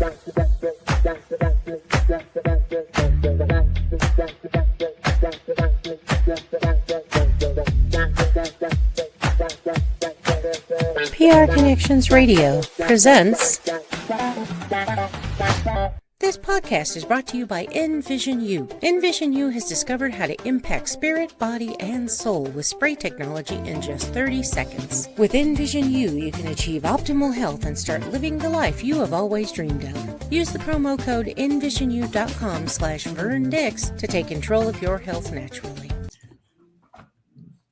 PR Connections Radio presents. This podcast is brought to you by NVisionU. NVisionU has discovered how to impact spirit, body, and soul with spray technology in just 30 seconds. With NVisionU, you can achieve optimal health and start living the life you have always dreamed of. Use the promo code NVisionU.com/VernDix to take control of your health naturally.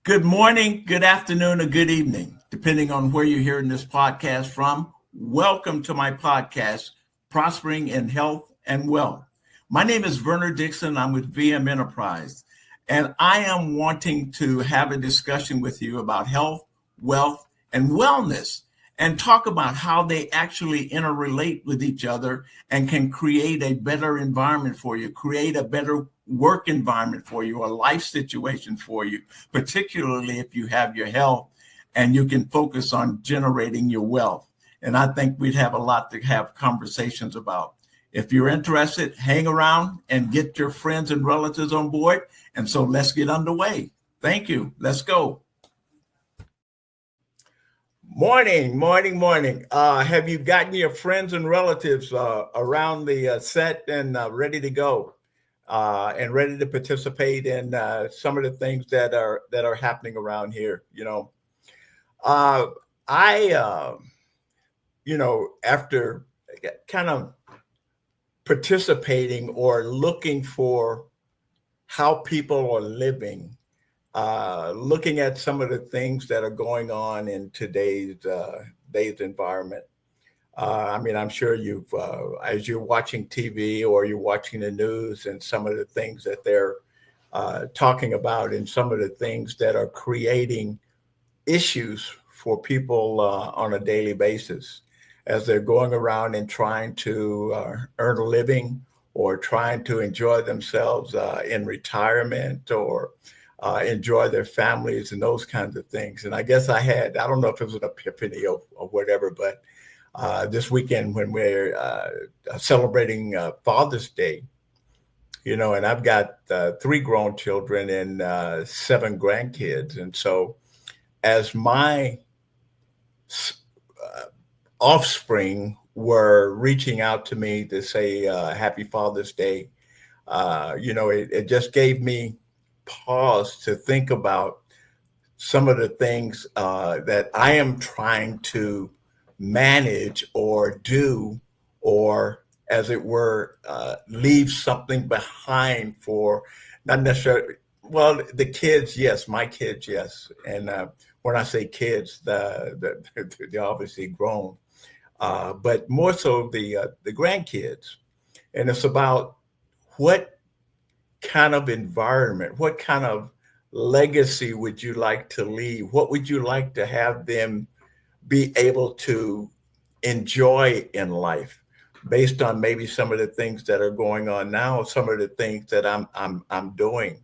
Good morning, good afternoon, or good evening, depending on where you're hearing this podcast from. Welcome to my podcast, Prospering in Health and Wealth. My name is Verner Dixon. I'm with VM Enterprise, and I am wanting to have a discussion with you about health, wealth, and wellness, and talk about how they actually interrelate with each other and can create a better environment for you, create a better work environment for you, a life situation for you, particularly if you have your health and you can focus on generating your wealth. And I think we'd have a lot to have conversations about. If you're interested, hang around and get your friends and relatives on board. And so let's get underway. Thank you. Let's go. Morning. Have you gotten your friends and relatives around the set and ready to go and ready to participate in some of the things that are happening around here? After kind of participating or looking for how people are living, looking at some of the things that are going on in today's environment. I'm sure you've, as you're watching TV or you're watching the news and some of the things that they're talking about and some of the things that are creating issues for people on a daily basis as they're going around and trying to earn a living or trying to enjoy themselves in retirement or enjoy their families and those kinds of things. And I guess I don't know if it was an epiphany or whatever, but this weekend when we're celebrating Father's Day, and I've got 3 grown children and 7 grandkids. And so as my offspring were reaching out to me to say Happy Father's Day, it just gave me pause to think about some of the things that I am trying to manage or do, or as it were, leave something behind for not necessarily, well, the kids, yes, my kids, yes. And when I say kids, they're obviously grown, but more so the grandkids. And it's about what kind of environment, what kind of legacy would you like to leave? What would you like to have them be able to enjoy in life based on maybe some of the things that are going on now, some of the things that I'm doing.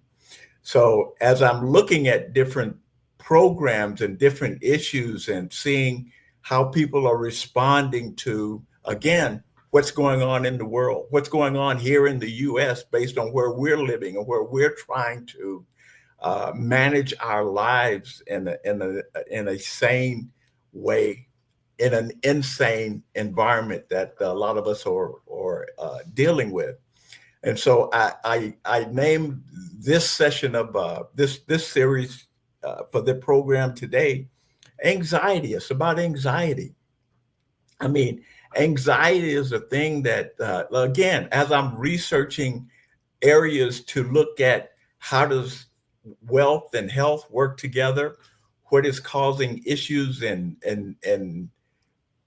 So as I'm looking at different programs and different issues and seeing how people are responding to, again, what's going on in the world, what's going on here in the U.S. based on where we're living and where we're trying to manage our lives in a sane way, in an insane environment that a lot of us are dealing with. And so I named this session of this series for the program today, Anxiety. It's about anxiety. Anxiety is a thing that, again, as I'm researching areas to look at how does wealth and health work together, what is causing issues and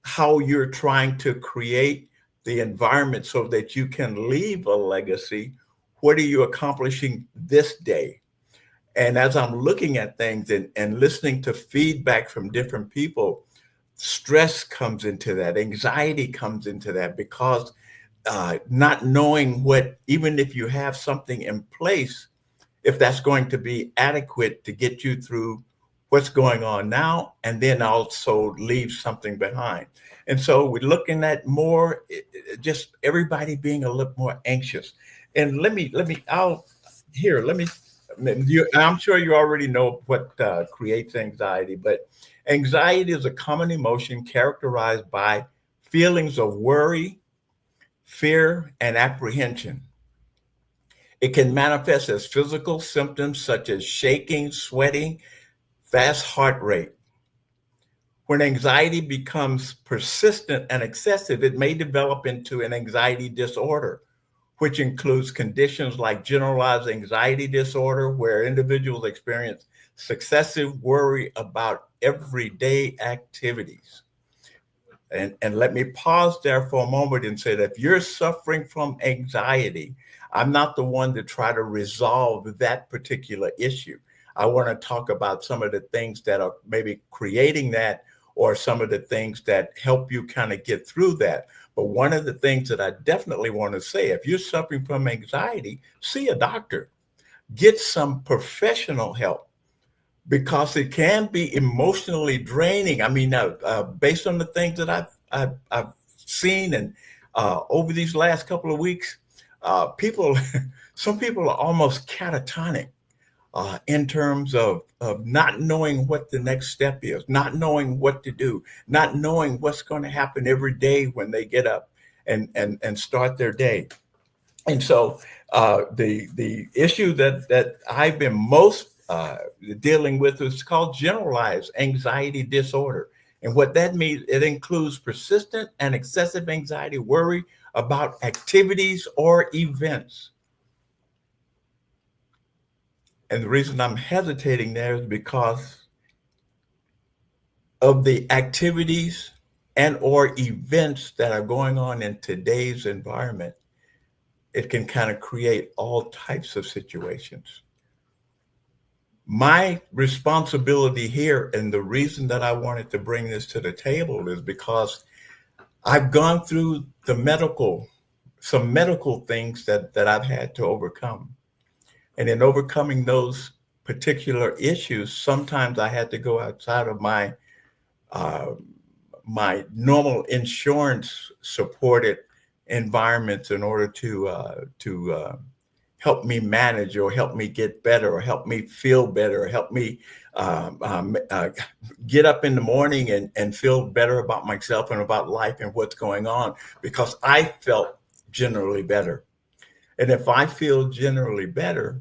how you're trying to create the environment so that you can leave a legacy. What are you accomplishing this day? And as I'm looking at things and listening to feedback from different people, stress comes into that, anxiety comes into that, because not knowing what, even if you have something in place, if that's going to be adequate to get you through what's going on now, and then also leave something behind. And so we're looking at more, just everybody being a little more anxious. And let me, I'm sure you already know what creates anxiety, but anxiety is a common emotion characterized by feelings of worry, fear, and apprehension. It can manifest as physical symptoms such as shaking, sweating, fast heart rate. When anxiety becomes persistent and excessive, it may develop into an anxiety disorder, which includes conditions like generalized anxiety disorder, where individuals experience excessive worry about everyday activities. And let me pause there for a moment and say that if you're suffering from anxiety, I'm not the one to try to resolve that particular issue. I want to talk about some of the things that are maybe creating that, or some of the things that help you kind of get through that. But one of the things that I definitely want to say, if you're suffering from anxiety, see a doctor, get some professional help, because it can be emotionally draining. I mean, based on the things that I've seen, and over these last couple of weeks, people, some people are almost catatonic in terms of not knowing what the next step is, not knowing what to do, not knowing what's going to happen every day when they get up and start their day. And so the issue that I've been most dealing with is called generalized anxiety disorder. And what that means, it includes persistent and excessive anxiety, worry about activities or events. And the reason I'm hesitating there is because of the activities and or events that are going on in today's environment. It can kind of create all types of situations. My responsibility here, and the reason that I wanted to bring this to the table, is because I've gone through some medical things that I've had to overcome. And in overcoming those particular issues, sometimes I had to go outside of uh, my normal insurance supported environments in order to help me manage, or help me get better, or help me feel better, or help me um, um, uh, get up in the morning and feel better about myself and about life and what's going on, because I felt generally better. And if I feel generally better,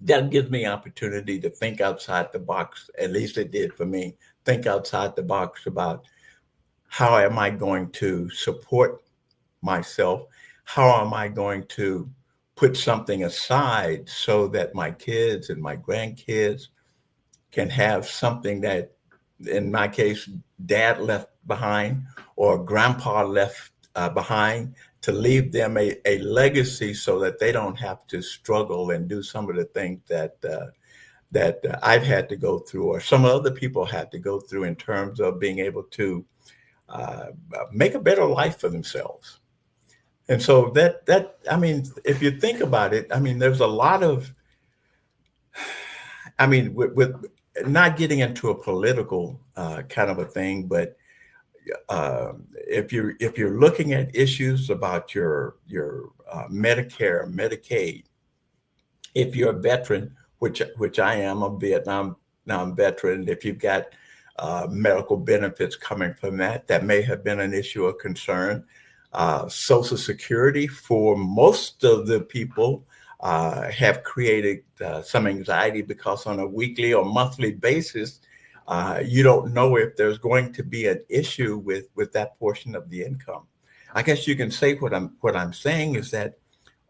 that gives me opportunity to think outside the box. At least it did for me. Think outside the box about how am I going to support myself? How am I going to put something aside so that my kids and my grandkids can have something that, in my case, dad left behind or grandpa left behind, to leave them a legacy so that they don't have to struggle and do some of the things that I've had to go through, or some other people had to go through, in terms of being able to uh, make a better life for themselves. And so I mean, if you think about it, I mean, there's a lot of, I mean, with not getting into a political kind of a thing, but if you're looking at issues about your Medicare, Medicaid, if you're a veteran, which I am, a Vietnam now veteran, if you've got medical benefits coming from that, that may have been an issue of concern. Social Security, for most of the people, have created some anxiety, because on a weekly or monthly basis, you don't know if there's going to be an issue with that portion of the income. I guess you can say what I'm saying is that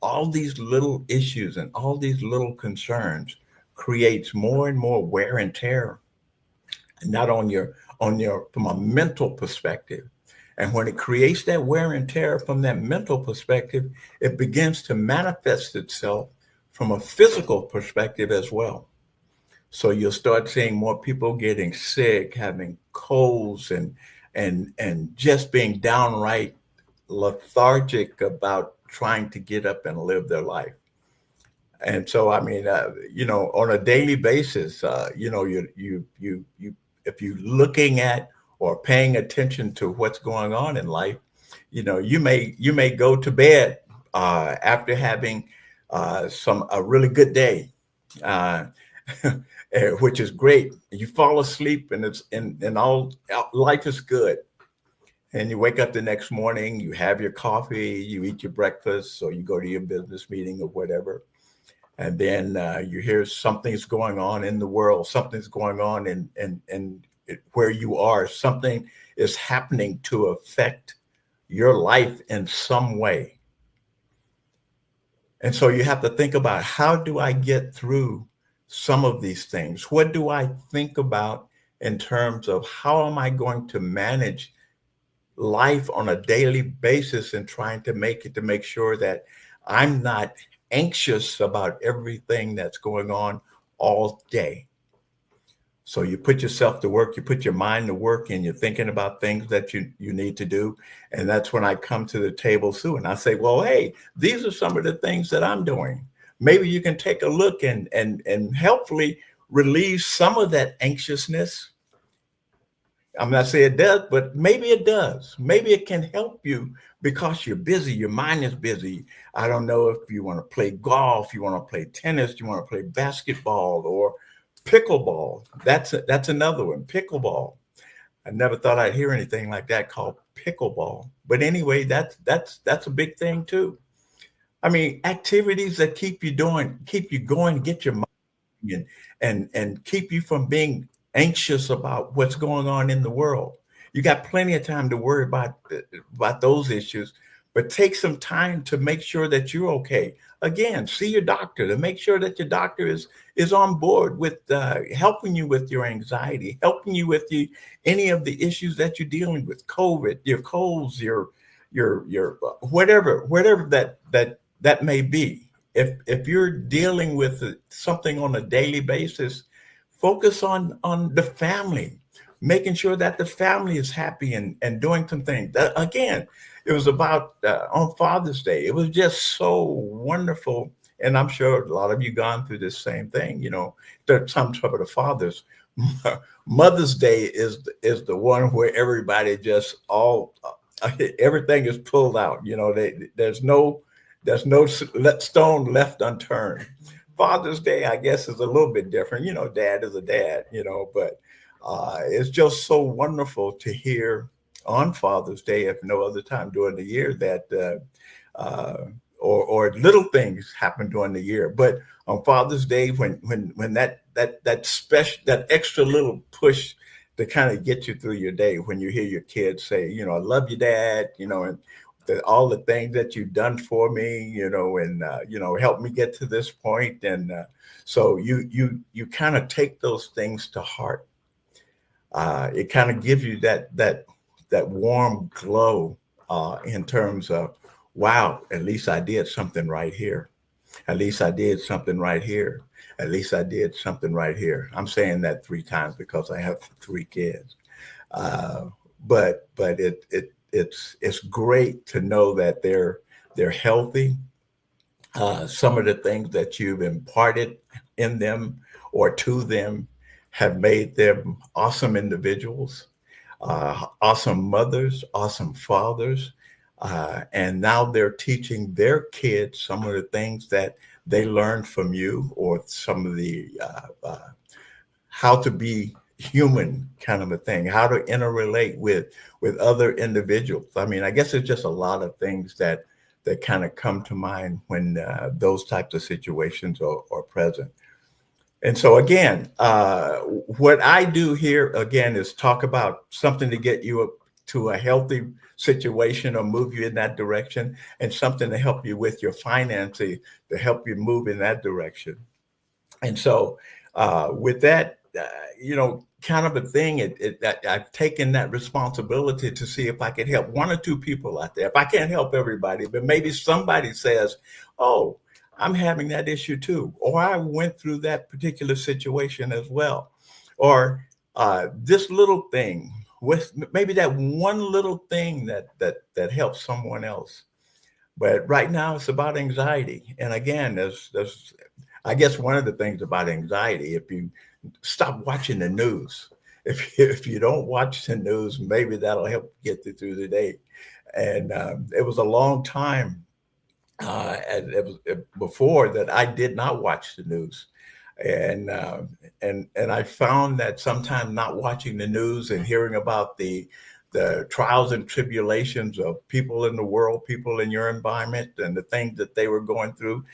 all these little issues and all these little concerns creates more and more wear and tear, not on your from a mental perspective. And when it creates that wear and tear from that mental perspective, it begins to manifest itself from a physical perspective as well. So you'll start seeing more people getting sick, having colds, and just being downright lethargic about trying to get up and live their life. And so, I mean, on a daily basis, if you're looking at or paying attention to what's going on in life, you may go to bed after having a really good day, uh, which is great. You fall asleep and all life is good. And you wake up the next morning, you have your coffee, you eat your breakfast, or you go to your business meeting or whatever. And then you hear something's going on in the world, something's going on in where you are, something is happening to affect your life in some way. And so you have to think about, how do I get through some of these things? What do I think about in terms of how am I going to manage life on a daily basis and trying to make sure that I'm not anxious about everything that's going on all day. So you put yourself to work, you put your mind to work, and you're thinking about things that you need to do. And that's when I come to the table, Sue, and I say, well, hey, these are some of the things that I'm doing. Maybe you can take a look and helpfully relieve some of that anxiousness. I'm not saying it does, but maybe it does. Maybe it can help you because you're busy. Your mind is busy. I don't know if you want to play golf, you want to play tennis, you want to play basketball or pickleball. That's another one, pickleball. I never thought I'd hear anything like that called pickleball. But anyway, that's a big thing too. I mean, activities that keep you going, get your mind and keep you from being anxious about what's going on in the world. You got plenty of time to worry about those issues, but take some time to make sure that you're okay. Again, see your doctor to make sure that your doctor is on board with helping you with your anxiety, helping you with any of the issues that you're dealing with, COVID, your colds, your whatever that may be. If you're dealing with something on a daily basis, focus on the family, making sure that the family is happy and doing some things. Again, it was about on Father's Day. It was just so wonderful. And I'm sure a lot of you gone through this same thing. There's some trouble to fathers. Mother's Day is the one where everybody just everything is pulled out. There's no stone left unturned. Father's Day, I guess, is a little bit different. Dad is a dad, but it's just so wonderful to hear on Father's Day, if no other time during the year, that or little things happen during the year. But on Father's Day, when that special, that extra little push to kind of get you through your day, when you hear your kids say, I love you, Dad, and all the things that you've done for me, and help me get to this point. And so you kind of take those things to heart. It kind of gives you that warm glow in terms of, wow, at least I did something right here. At least I did something right here. At least I did something right here. I'm saying that 3 times because I have 3 kids. But it's great to know that they're healthy. Some of the things that you've imparted in them or to them have made them awesome individuals, awesome mothers, awesome fathers. And now they're teaching their kids some of the things that they learned from you, or some of the how to be human kind of a thing, how to interrelate with other individuals. I mean, I guess it's just a lot of things that kind of come to mind when those types of situations are present. And so again, what I do here again is talk about something to get you up to a healthy situation or move you in that direction, and something to help you with your finances to help you move in that direction. And so with that, kind of a thing, I've taken that responsibility to see if I could help 1 or 2 people out there. If I can't help everybody, but maybe somebody says, oh, I'm having that issue too, or I went through that particular situation as well, or this little thing, with maybe that one little thing that helps someone else. But right now it's about anxiety. And again, there's I guess one of the things about anxiety, if you stop watching the news, if you don't watch the news, maybe that'll help get you through the day. And it was a long time and it was before that I did not watch the news, and and I found that sometimes not watching the news and hearing about the trials and tribulations of people in the world, people in your environment, and the things that they were going through,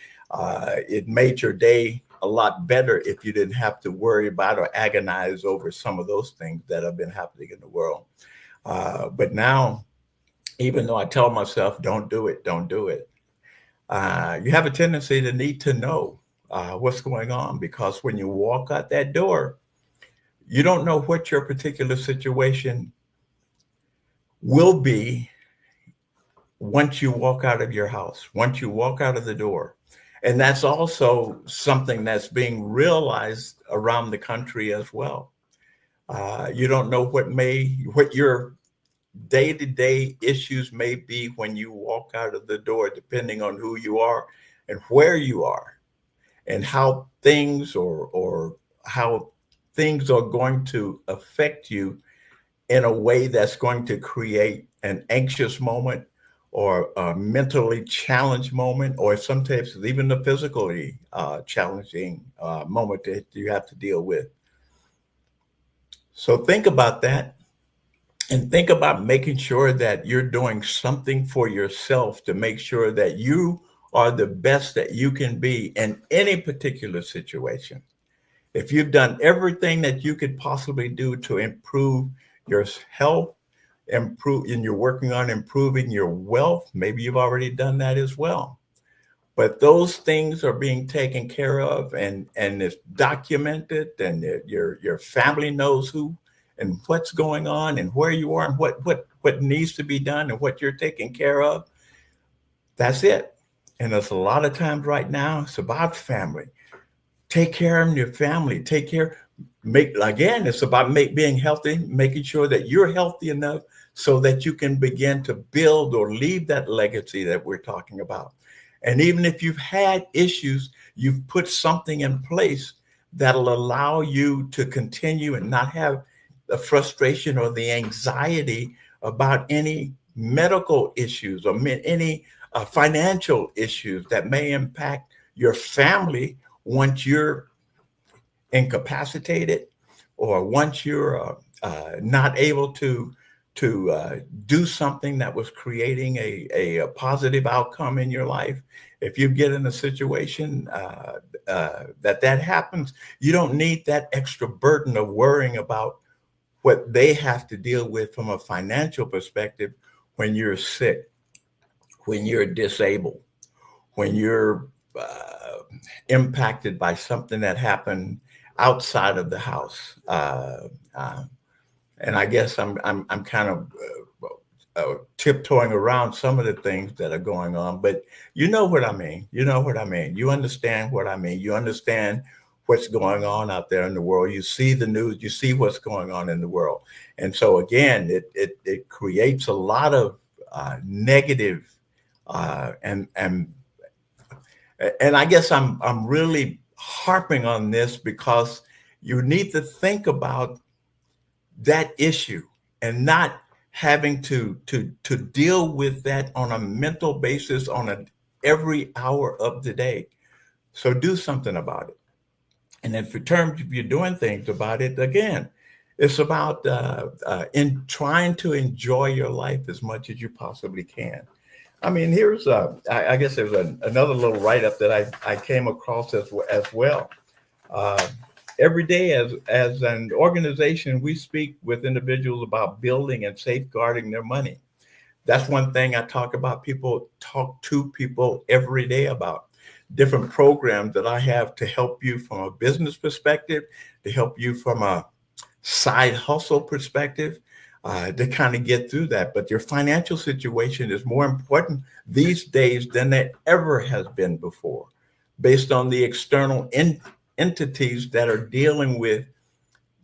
it made your day a lot better if you didn't have to worry about or agonize over some of those things that have been happening in the world. But now, even though I tell myself, don't do it, don't do it, you have a tendency to need to know what's going on, because when you walk out that door, you don't know what your particular situation will be once you walk out of your house, once you walk out of the door. And that's also something that's being realized around the country as well. You don't know what your day-to-day issues may be when you walk out of the door, depending on who you are and where you are, and how or how things are going to affect you in a way that's going to create an anxious moment or a mentally challenged moment, or sometimes even a physically challenging moment that you have to deal with. So think about that, and think about making sure that you're doing something for yourself to make sure that you are the best that you can be in any particular situation. If you've done everything that you could possibly do to improve your health, and you're working on improving your wealth, maybe you've already done that as well. But those things are being taken care of, and it's documented, and your family knows who and what's going on and where you are and what needs to be done and what you're taking care of. That's it. And there's a lot of times right now it's about family. Take care of your family. Take care. Make again. It's about being healthy, making sure that you're healthy enough so that you can begin to build or leave that legacy that we're talking about. And even if you've had issues, you've put something in place that'll allow you to continue and not have the frustration or the anxiety about any medical issues or any financial issues that may impact your family once you're incapacitated, or once you're not able to do something that was creating a positive outcome in your life. If you get in a situation that happens, you don't need that extra burden of worrying about what they have to deal with from a financial perspective when you're sick, when you're disabled, when you're impacted by something that happened outside of the house. And I guess I'm kind of tiptoeing around some of the things that are going on, but you know what I mean. You know what I mean. You understand what I mean. You understand what's going on out there in the world. You see the news. You see what's going on in the world. And so again, it creates a lot of negative and I guess I'm really harping on this because you need to think about that issue and not having to deal with that on a mental basis on every hour of the day. So do something about it. And in terms of you doing things about it, again, it's about in trying to enjoy your life as much as you possibly can. I mean, I guess there's another little write-up that I came across as well. Uh, every day as an organization, we speak with individuals about building and safeguarding their money. That's one thing I talk to people every day about. Different programs that I have to help you from a business perspective, to help you from a side hustle perspective, to kind of get through that. But your financial situation is more important these days than it ever has been before, based on the external entities that are dealing with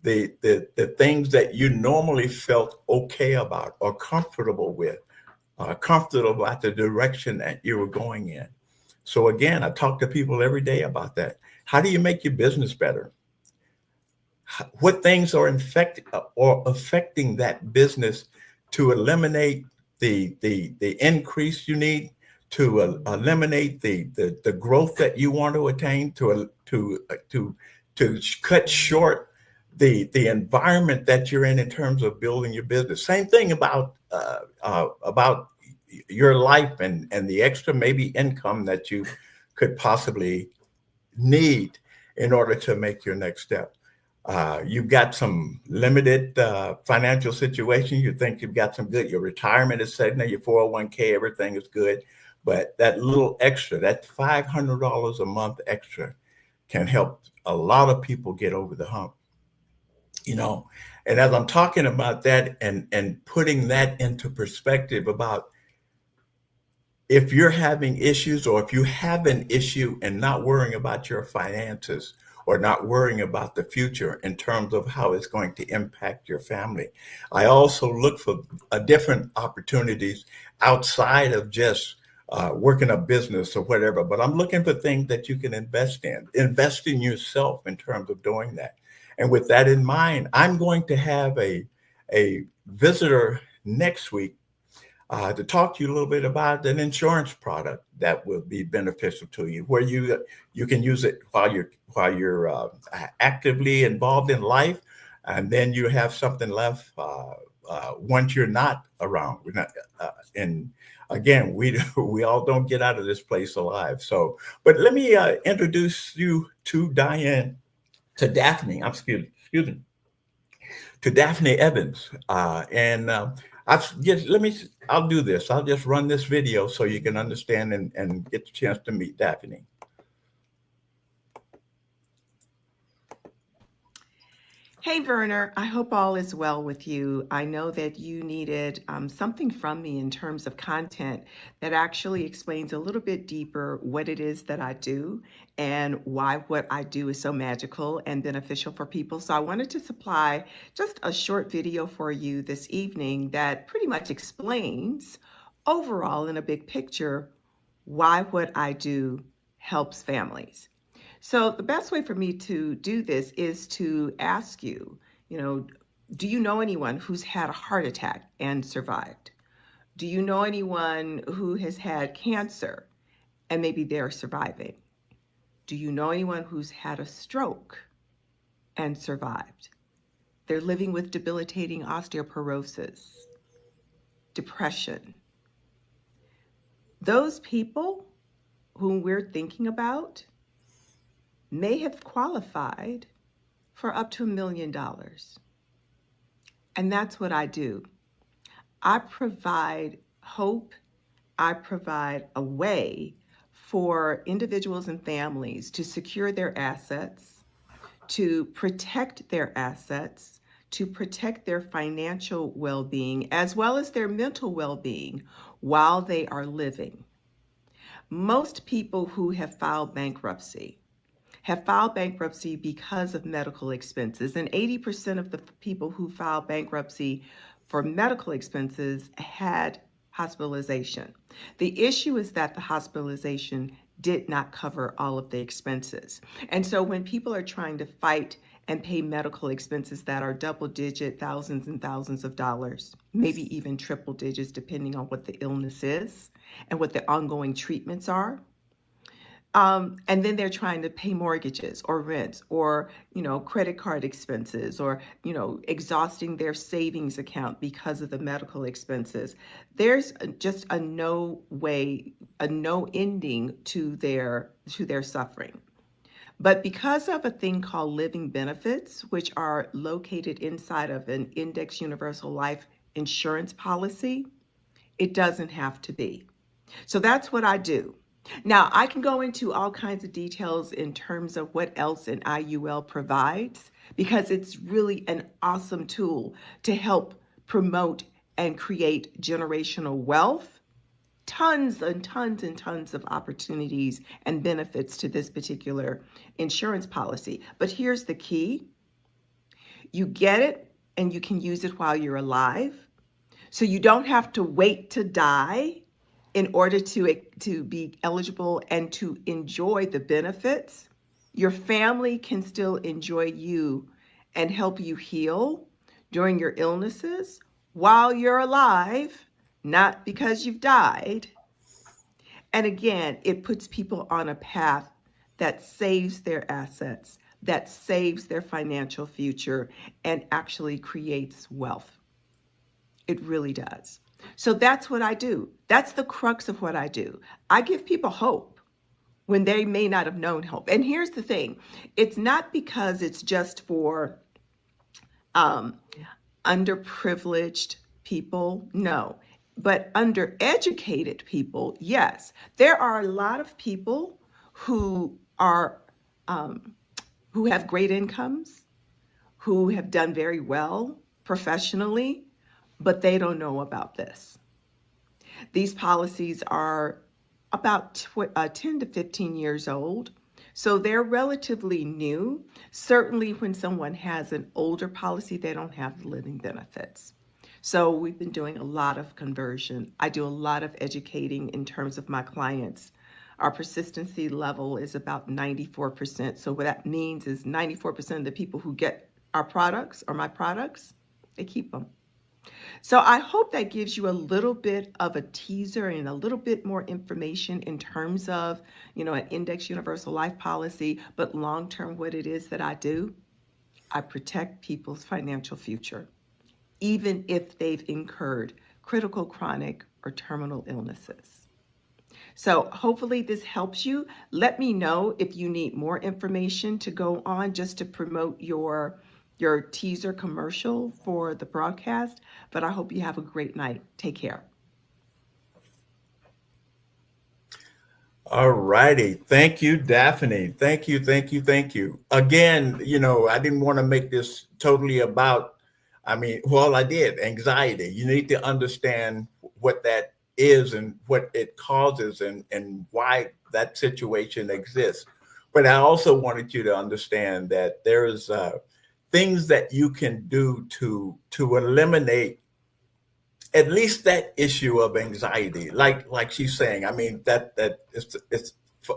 the things that you normally felt okay about or comfortable with, comfortable about the direction that you were going in. So again, I talk to people every day about that. How do you make your business better? what things are affecting that business to eliminate the increase you need, to eliminate the growth that you want to attain, to cut short the environment that you're in terms of building your business. Same thing about your life and the extra maybe income that you could possibly need in order to make your next step. You've got some limited financial situation. You think you've got some good. Your retirement is set now. Your 401k, everything is good, but that little extra, that $500 a month extra, can help a lot of people get over the hump. You know, and as I'm talking about that and putting that into perspective about if you're having issues, or if you have an issue and not worrying about your finances, or not worrying about the future in terms of how it's going to impact your family. I also look for different opportunities outside of just working a business or whatever, but I'm looking for things that you can invest in yourself in terms of doing that. And with that in mind, I'm going to have a visitor next week to talk to you a little bit about an insurance product that will be beneficial to you, where you can use it while you're actively involved in life, and then you have something left once you're not around. We're not, and again, we all don't get out of this place alive. So, but let me introduce you to Daphne. Excuse me, to Daphne Evans, and I'll do this. I'll just run this video so you can understand and get the chance to meet Daphne. Hey, Verner, I hope all is well with you. I know that you needed something from me in terms of content that actually explains a little bit deeper what it is that I do and why what I do is so magical and beneficial for people. So I wanted to supply just a short video for you this evening that pretty much explains overall in a big picture why what I do helps families. So the best way for me to do this is to ask you, do you know anyone who's had a heart attack and survived? Do you know anyone who has had cancer and maybe they're surviving? Do you know anyone who's had a stroke and survived? They're living with debilitating osteoporosis, depression. Those people whom we're thinking about may have qualified for up to $1 million. And that's what I do. I provide hope. I provide a way for individuals and families to secure their assets, to protect their assets, to protect their financial well-being, as well as their mental well-being while they are living. Most people who have filed bankruptcy because of medical expenses. And 80% of the people who filed bankruptcy for medical expenses had hospitalization. The issue is that the hospitalization did not cover all of the expenses. And so when people are trying to fight and pay medical expenses that are double-digit thousands and thousands of dollars, maybe even triple digits, depending on what the illness is and what the ongoing treatments are, and then they're trying to pay mortgages or rents or, credit card expenses or, exhausting their savings account because of the medical expenses. There's just a no ending to their suffering. But because of a thing called living benefits, which are located inside of an index universal life insurance policy, it doesn't have to be. So that's what I do. Now, I can go into all kinds of details in terms of what else an IUL provides, because it's really an awesome tool to help promote and create generational wealth. Tons and tons and tons of opportunities and benefits to this particular insurance policy. But here's the key. You get it and you can use it while you're alive. So you don't have to wait to die in order to be eligible and to enjoy the benefits. Your family can still enjoy you and help you heal during your illnesses while you're alive, not because you've died. And again, it puts people on a path that saves their assets, that saves their financial future, and actually creates wealth. It really does. So that's what I do. That's the crux of what I do. I give people hope when they may not have known hope. And here's the thing, it's not because it's just for underprivileged people, no. But undereducated people, yes. There are a lot of people who are who have great incomes, who have done very well professionally, but they don't know about this. These policies are about 10 to 15 years old, so they're relatively new. Certainly when someone has an older policy, they don't have the living benefits. So we've been doing a lot of conversion. I do a lot of educating in terms of my clients. Our persistency level is about 94%. So what that means is 94% of the people who get our products or my products, they keep them. So I hope that gives you a little bit of a teaser and a little bit more information in terms of, an index universal life policy, but long-term what it is that I do. I protect people's financial future, even if they've incurred critical, chronic, or terminal illnesses. So hopefully this helps you. Let me know if you need more information to go on just to promote your teaser commercial for the broadcast, but I hope you have a great night. Take care. All righty. Thank you, Daphne. Thank you, thank you, thank you. Again, I didn't want to make this totally about, I did, anxiety. You need to understand what that is and what it causes and why that situation exists. But I also wanted you to understand that there's things that you can do to eliminate at least that issue of anxiety, like she's saying. That it's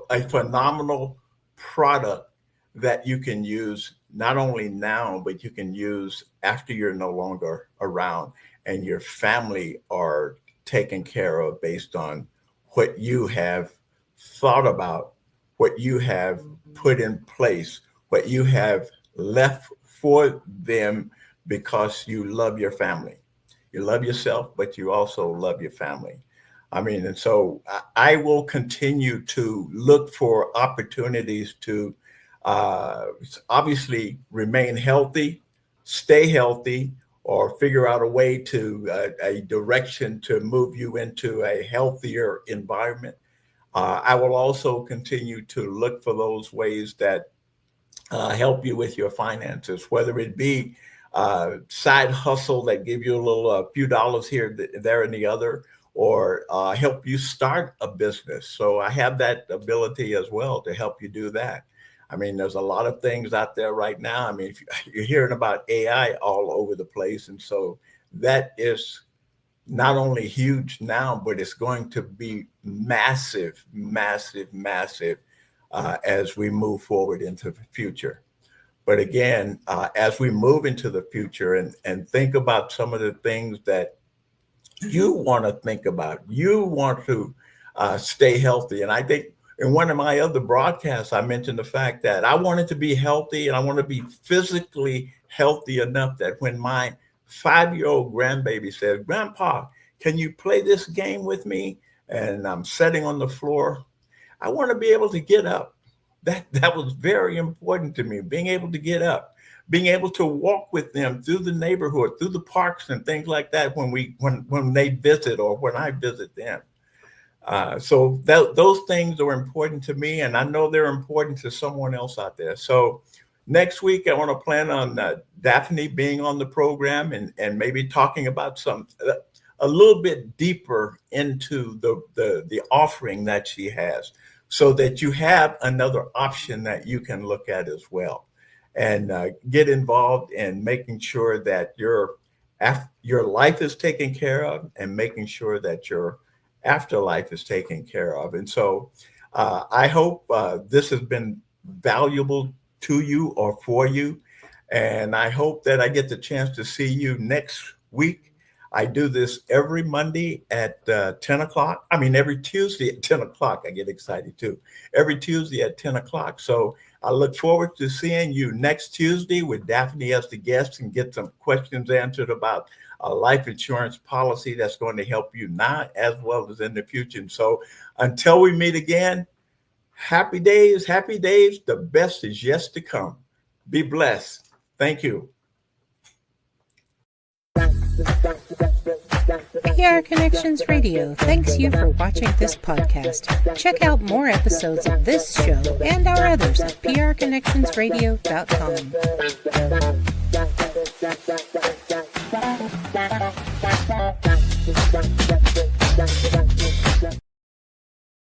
a phenomenal product that you can use not only now, but you can use after you're no longer around and your family are taken care of based on what you have thought about, what you have put in place, what you have left for them because you love your family. You love yourself, but you also love your family. And so I will continue to look for opportunities to obviously remain healthy, stay healthy, or figure out a way to a direction to move you into a healthier environment. I will also continue to look for those ways that help you with your finances, whether it be side hustle that give you a few dollars here, there, and the other, or help you start a business. So I have that ability as well to help you do that. There's a lot of things out there right now. If you're hearing about AI all over the place. And so that is not only huge now, but it's going to be massive, massive, massive as we move forward into the future. But again, as we move into the future and think about some of the things that you want to think about, you want to stay healthy. And I think in one of my other broadcasts, I mentioned the fact that I wanted to be healthy and I want to be physically healthy enough that when my 5-year-old grandbaby says, "Grandpa, can you play this game with me?" And I'm sitting on the floor, I want to be able to get up. That was very important to me, being able to get up, being able to walk with them through the neighborhood, through the parks and things like that when they visit or when I visit them. So those things are important to me, and I know they're important to someone else out there. So next week, I want to plan on Daphne being on the program and maybe talking about a little bit deeper into the offering that she has, so that you have another option that you can look at as well, and get involved in making sure that your life is taken care of and making sure that your afterlife is taken care of. And so I hope this has been valuable to you or for you. And I hope that I get the chance to see you next week. I do this every Monday at 10 o'clock. I mean, every Tuesday at 10 o'clock. I get excited too. Every Tuesday at 10 o'clock. So I look forward to seeing you next Tuesday with Daphne as the guest and get some questions answered about a life insurance policy that's going to help you now as well as in the future. And so until we meet again, happy days, happy days. The best is yet to come. Be blessed. Thank you. PR Connections Radio thanks you for watching this podcast. Check out more episodes of this show and our others at prconnectionsradio.com.